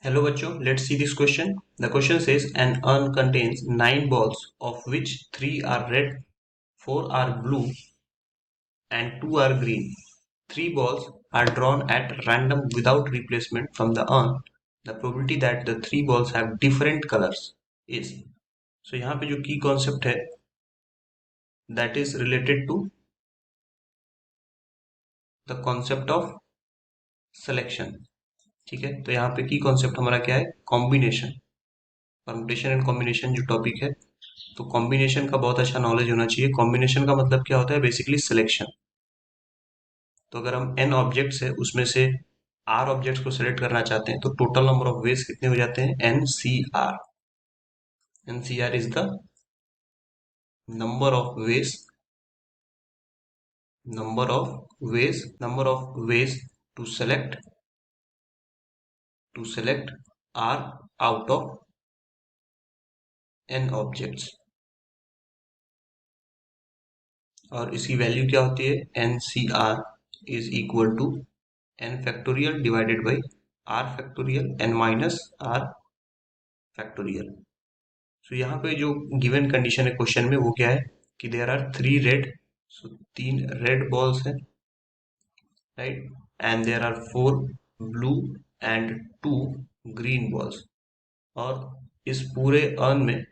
Hello bachcho, let's see this question. The question says an urn contains 9 balls of which 3 are red, 4 are blue and 2 are green. 3 balls are drawn at random without replacement from the urn. The probability that the 3 balls have different colors is. So यहाँ पे जो key concept है that is related to the concept of selection. ठीक है, तो यहाँ पे की कॉन्सेप्ट हमारा क्या है? कॉम्बिनेशन, परमुटेशन एंड कॉम्बिनेशन जो टॉपिक है, तो कॉम्बिनेशन का बहुत अच्छा नॉलेज होना चाहिए। कॉम्बिनेशन का मतलब क्या होता है? Basically selection. तो अगर हम n ऑब्जेक्ट्स है उसमें से r ऑब्जेक्ट्स को सिलेक्ट करना चाहते हैं तो टोटल नंबर ऑफ वेज कितने हो जाते हैं? NCR। NCR is the number of ways, number of ways to select r out of n objects. और इसकी वैल्यू क्या होती है? NCR is equal to n factorial divided by r factorial n minus r factorial. So यहाँ पे जो given condition है question में वो क्या है कि there are 3 red, so 3 red balls हैं, right, and there are 4 blue and 2 green balls. और इस पूरे अर्न में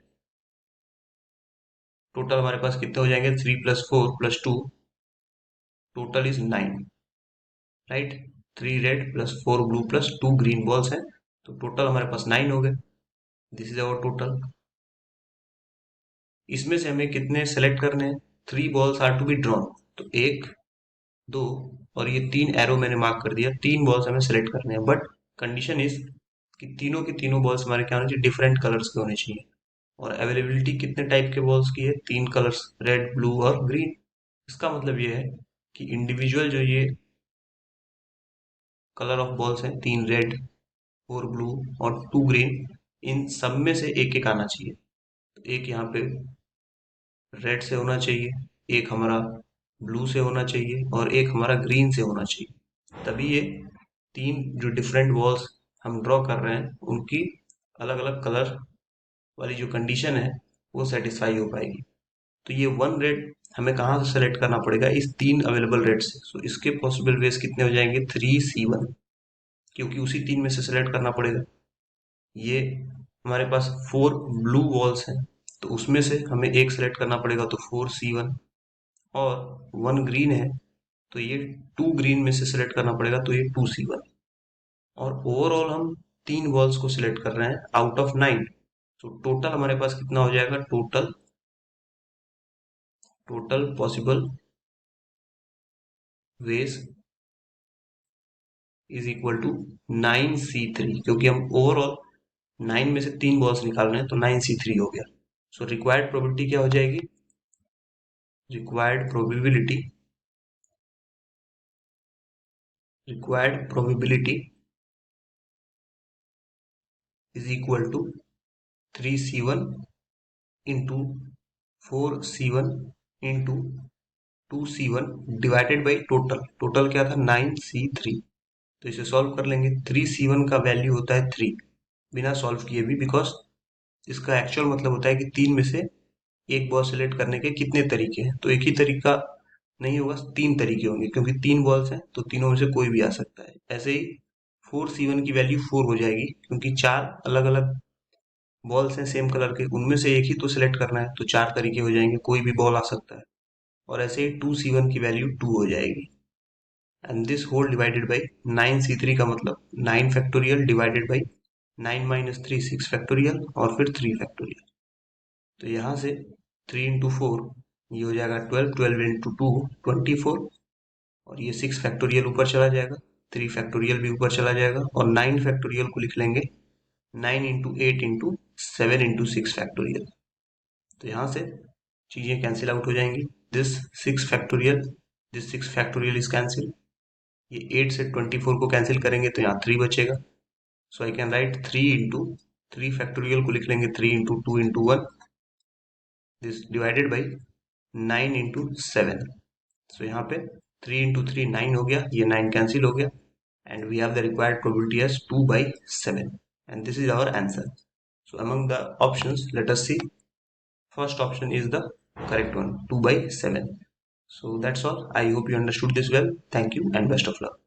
टोटल हमारे पास कितने हो जाएंगे? 3 plus 4 plus 2, total is 9, right. 3 red plus 4 blue plus 2 green balls हैं, तो टोटल हमारे पास 9 हो गए। This is our total. इसमें से हमें कितने सेलेक्ट करने हैं? 3 balls are to be drawn, तो 1, 2 और ये 3 एरो मैंने मार्क कर दिया। 3 बॉल्स हमें सेलेक्ट करने हैं, बट कंडीशन इज कि तीनों के तीनों बॉल्स हमारे क्या होने चाहिए? डिफरेंट कलर्स के होने चाहिए। और अवेलेबिलिटी कितने टाइप के बॉल्स की है? 3 कलर्स, रेड, ब्लू और ग्रीन। इसका मतलब ये है कि इंडिविजुअल जो ये कलर ऑफ बॉल्स हैं, 3 रेड, 4 ब्लू और 2 ग्रीन, इन सब में से एक एक आना चाहिए। तो एक यहाँ पे रेड से होना चाहिए, एक हमारा ब्लू से होना चाहिए और एक हमारा ग्रीन से होना चाहिए। तभी ये 3 जो डिफरेंट वॉल्स हम ड्रॉ कर रहे हैं उनकी अलग अलग कलर वाली जो कंडीशन है वो सेटिस्फाई हो पाएगी। तो ये 1 रेड हमें कहाँ से सेलेक्ट करना पड़ेगा? इस 3 अवेलेबल रेड से। सो इसके पॉसिबल वेज कितने हो जाएंगे? 3C1, क्योंकि उसी 3 में से सेलेक्ट करना पड़ेगा। ये हमारे पास 4 ब्लू वॉल्स हैं, तो उसमें से हमें एक सेलेक्ट करना पड़ेगा, तो 4C1। और 1 ग्रीन है, तो ये 2 ग्रीन में से सिलेक्ट करना पड़ेगा, तो ये 2C1। और ओवरऑल हम 3 बॉल्स को सिलेक्ट कर रहे हैं आउट ऑफ 9, तो टोटल हमारे पास कितना हो जाएगा? Total possible ways is equal to 9C3, क्योंकि हम ओवरऑल 9 में से 3 बॉल्स निकाल रहे हैं, तो 9C3 हो गया। सो रिक्वायर्ड प्रोबेबिलिटी क्या हो जाएगी? Required probability is equal to 3C1 into 4C1 into 2C1 divided by total क्या था? 9C3। तो इसे सॉल्व कर लेंगे। 3C1 का वैल्यू होता है 3 बिना सॉल्व किए भी, बिकॉज इसका एक्चुअल मतलब होता है कि 3 में से एक बॉल सेलेक्ट करने के कितने तरीके हैं। तो एक ही तरीका नहीं होगा, 3 तरीके होंगे, क्योंकि 3 बॉल्स हैं तो तीनों में से कोई भी आ सकता है। ऐसे ही 4C1 की वैल्यू 4 हो जाएगी, क्योंकि 4 अलग अलग बॉल्स हैं सेम कलर के, उनमें से एक ही तो सिलेक्ट करना है, तो 4 तरीके हो जाएंगे, कोई भी बॉल आ सकता है। और ऐसे ही 2C1 की वैल्यू 2 हो जाएगी। And this whole divided by 9C3 का मतलब 9 factorial divided by 9 minus 3 6 factorial और फिर 3 फैक्टोरियल। तो यहाँ से 3 इंटू 4 ये हो जाएगा 12, 12 इंटू 2 24, और ये 6 फैक्टोरियल ऊपर चला जाएगा, 3 फैक्टोरियल भी ऊपर चला जाएगा, और 9 फैक्टोरियल को लिख लेंगे 9 इंटू 8 इंटू 7 इंटू 6 फैक्टोरियल। तो यहाँ से चीजें कैंसिल आउट हो जाएंगी। This 6 factorial, this 6 factorial is cancel. ये 8 से 24 को कैंसिल करेंगे तो यहाँ 3 बचेगा। So I can write 3 into 3 factorial को लिख लेंगे 3 into 2 into 1, this divided by 9 into 7। So यहाँ पे 3 इंटू 3 9 हो गया, ये 9 कैंसिल हो गया, and we have the required probability as 2/7, and this is our answer. So among the options, let us see. First option is the correct one, 2 by 7. So that's all. I hope you understood this well. Thank you and best of luck.